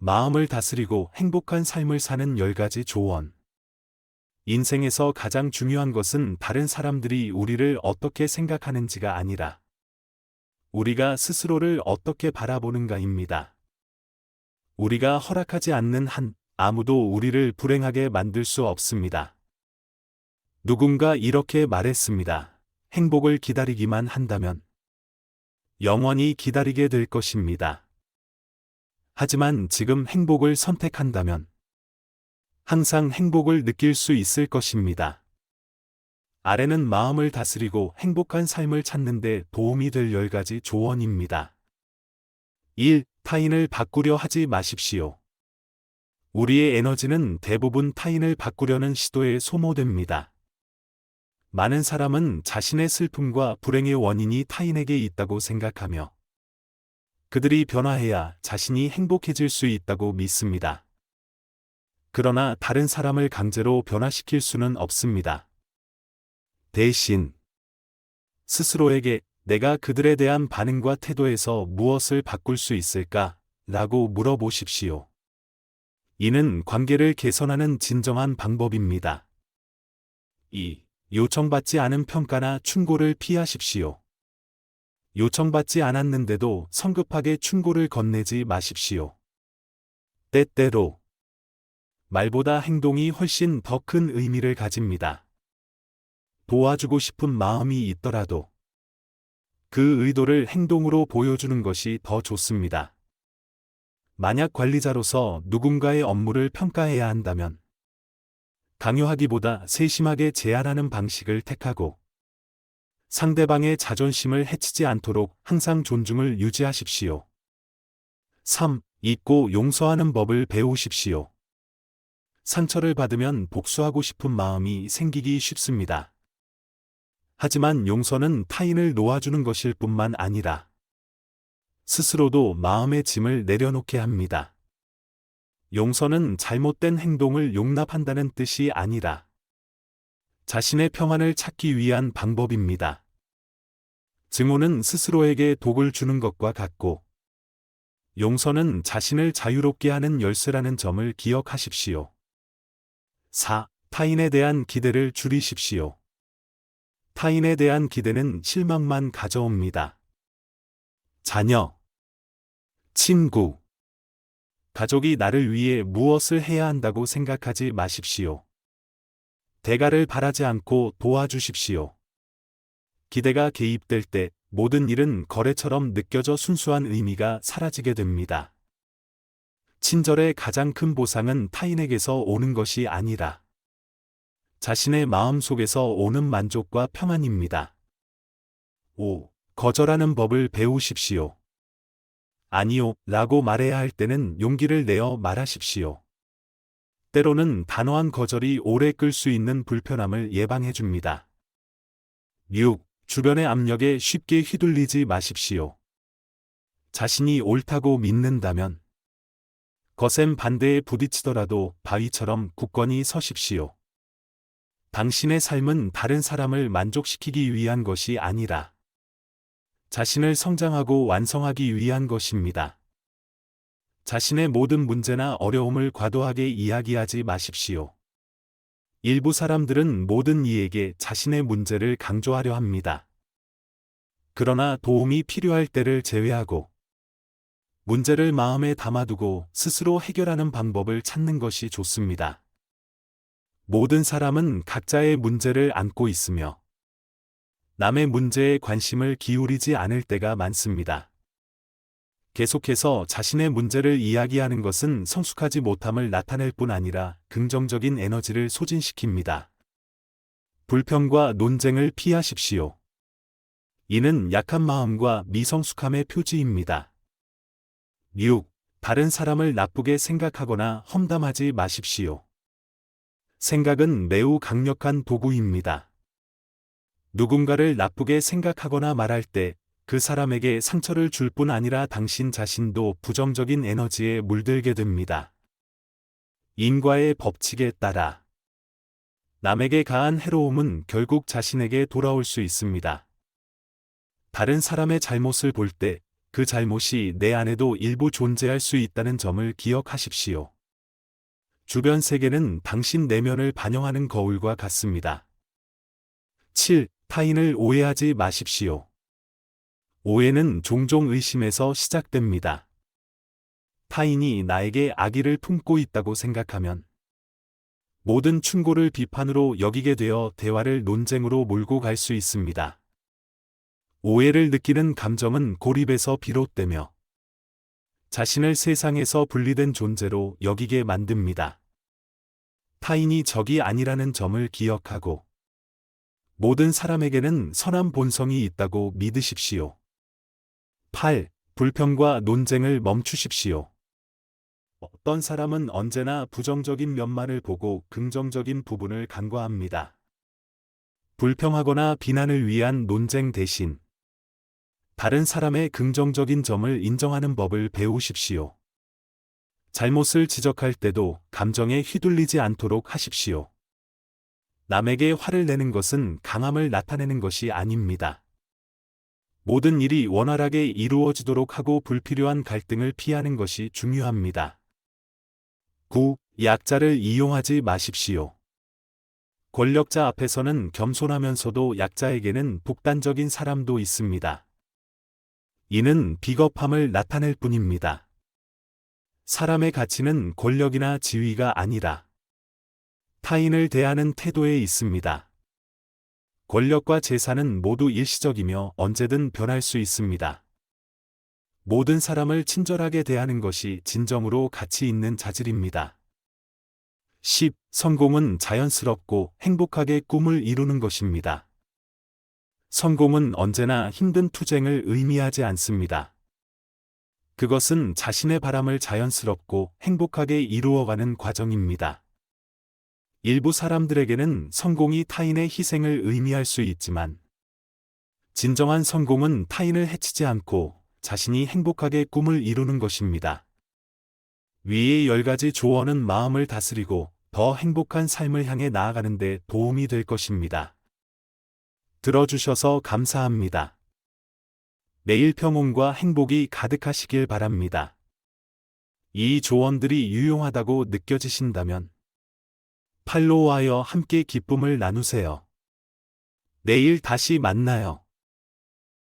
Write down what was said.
마음을 다스리고 행복한 삶을 사는 10가지 조언. 인생에서 가장 중요한 것은 다른 사람들이 우리를 어떻게 생각하는지가 아니라 우리가 스스로를 어떻게 바라보는가입니다. 우리가 허락하지 않는 한 아무도 우리를 불행하게 만들 수 없습니다. 누군가 이렇게 말했습니다. 행복을 기다리기만 한다면 영원히 기다리게 될 것입니다. 하지만 지금 행복을 선택한다면 항상 행복을 느낄 수 있을 것입니다. 아래는 마음을 다스리고 행복한 삶을 찾는 데 도움이 될 10가지 조언입니다. 1. 타인을 바꾸려 하지 마십시오. 우리의 에너지는 대부분 타인을 바꾸려는 시도에 소모됩니다. 많은 사람은 자신의 슬픔과 불행의 원인이 타인에게 있다고 생각하며 그들이 변화해야 자신이 행복해질 수 있다고 믿습니다. 그러나 다른 사람을 강제로 변화시킬 수는 없습니다. 대신 스스로에게 내가 그들에 대한 반응과 태도에서 무엇을 바꿀 수 있을까? 라고 물어보십시오. 이는 관계를 개선하는 진정한 방법입니다. 2. 요청받지 않은 평가나 충고를 피하십시오. 요청받지 않았는데도 성급하게 충고를 건네지 마십시오. 때때로 말보다 행동이 훨씬 더 큰 의미를 가집니다. 도와주고 싶은 마음이 있더라도 그 의도를 행동으로 보여주는 것이 더 좋습니다. 만약 관리자로서 누군가의 업무를 평가해야 한다면 강요하기보다 세심하게 제안하는 방식을 택하고 상대방의 자존심을 해치지 않도록 항상 존중을 유지하십시오. 3. 잊고 용서하는 법을 배우십시오. 상처를 받으면 복수하고 싶은 마음이 생기기 쉽습니다. 하지만 용서는 타인을 놓아주는 것일 뿐만 아니라 스스로도 마음의 짐을 내려놓게 합니다. 용서는 잘못된 행동을 용납한다는 뜻이 아니라 자신의 평안을 찾기 위한 방법입니다. 증오는 스스로에게 독을 주는 것과 같고 용서는 자신을 자유롭게 하는 열쇠라는 점을 기억하십시오. 4. 타인에 대한 기대를 줄이십시오. 타인에 대한 기대는 실망만 가져옵니다. 자녀, 친구, 가족이 나를 위해 무엇을 해야 한다고 생각하지 마십시오. 대가를 바라지 않고 도와주십시오. 기대가 개입될 때 모든 일은 거래처럼 느껴져 순수한 의미가 사라지게 됩니다. 친절의 가장 큰 보상은 타인에게서 오는 것이 아니라 자신의 마음 속에서 오는 만족과 평안입니다. 5. 거절하는 법을 배우십시오. 아니요, 라고 말해야 할 때는 용기를 내어 말하십시오. 때로는 단호한 거절이 오래 끌 수 있는 불편함을 예방해 줍니다. 6. 주변의 압력에 쉽게 휘둘리지 마십시오. 자신이 옳다고 믿는다면 거센 반대에 부딪히더라도 바위처럼 굳건히 서십시오. 당신의 삶은 다른 사람을 만족시키기 위한 것이 아니라 자신을 성장하고 완성하기 위한 것입니다. 자신의 모든 문제나 어려움을 과도하게 이야기하지 마십시오. 일부 사람들은 모든 이에게 자신의 문제를 강조하려 합니다. 그러나 도움이 필요할 때를 제외하고 문제를 마음에 담아두고 스스로 해결하는 방법을 찾는 것이 좋습니다. 모든 사람은 각자의 문제를 안고 있으며 남의 문제에 관심을 기울이지 않을 때가 많습니다. 계속해서 자신의 문제를 이야기하는 것은 성숙하지 못함을 나타낼 뿐 아니라 긍정적인 에너지를 소진시킵니다. 불평과 논쟁을 피하십시오. 이는 약한 마음과 미성숙함의 표지입니다. 6. 다른 사람을 나쁘게 생각하거나 험담하지 마십시오. 생각은 매우 강력한 도구입니다. 누군가를 나쁘게 생각하거나 말할 때 그 사람에게 상처를 줄 뿐 아니라 당신 자신도 부정적인 에너지에 물들게 됩니다. 인과의 법칙에 따라 남에게 가한 해로움은 결국 자신에게 돌아올 수 있습니다. 다른 사람의 잘못을 볼 때 그 잘못이 내 안에도 일부 존재할 수 있다는 점을 기억하십시오. 주변 세계는 당신 내면을 반영하는 거울과 같습니다. 7. 타인을 오해하지 마십시오. 오해는 종종 의심에서 시작됩니다. 타인이 나에게 악의를 품고 있다고 생각하면 모든 충고를 비판으로 여기게 되어 대화를 논쟁으로 몰고 갈 수 있습니다. 오해를 느끼는 감정은 고립에서 비롯되며 자신을 세상에서 분리된 존재로 여기게 만듭니다. 타인이 적이 아니라는 점을 기억하고 모든 사람에게는 선한 본성이 있다고 믿으십시오. 8. 불평과 논쟁을 멈추십시오. 어떤 사람은 언제나 부정적인 면만을 보고 긍정적인 부분을 간과합니다. 불평하거나 비난을 위한 논쟁 대신 다른 사람의 긍정적인 점을 인정하는 법을 배우십시오. 잘못을 지적할 때도 감정에 휘둘리지 않도록 하십시오. 남에게 화를 내는 것은 강함을 나타내는 것이 아닙니다. 모든 일이 원활하게 이루어지도록 하고 불필요한 갈등을 피하는 것이 중요합니다. 9. 약자를 이용하지 마십시오. 권력자 앞에서는 겸손하면서도 약자에게는 독단적인 사람도 있습니다. 이는 비겁함을 나타낼 뿐입니다. 사람의 가치는 권력이나 지위가 아니라 타인을 대하는 태도에 있습니다. 권력과 재산은 모두 일시적이며 언제든 변할 수 있습니다. 모든 사람을 친절하게 대하는 것이 진정으로 가치 있는 자질입니다. 10. 성공은 자연스럽고 행복하게 꿈을 이루는 것입니다. 성공은 언제나 힘든 투쟁을 의미하지 않습니다. 그것은 자신의 바람을 자연스럽고 행복하게 이루어가는 과정입니다. 일부 사람들에게는 성공이 타인의 희생을 의미할 수 있지만 진정한 성공은 타인을 해치지 않고 자신이 행복하게 꿈을 이루는 것입니다. 위의 10가지 조언은 마음을 다스리고 더 행복한 삶을 향해 나아가는 데 도움이 될 것입니다. 들어주셔서 감사합니다. 매일 평온과 행복이 가득하시길 바랍니다. 이 조언들이 유용하다고 느껴지신다면 팔로우하여 함께 기쁨을 나누세요. 내일 다시 만나요.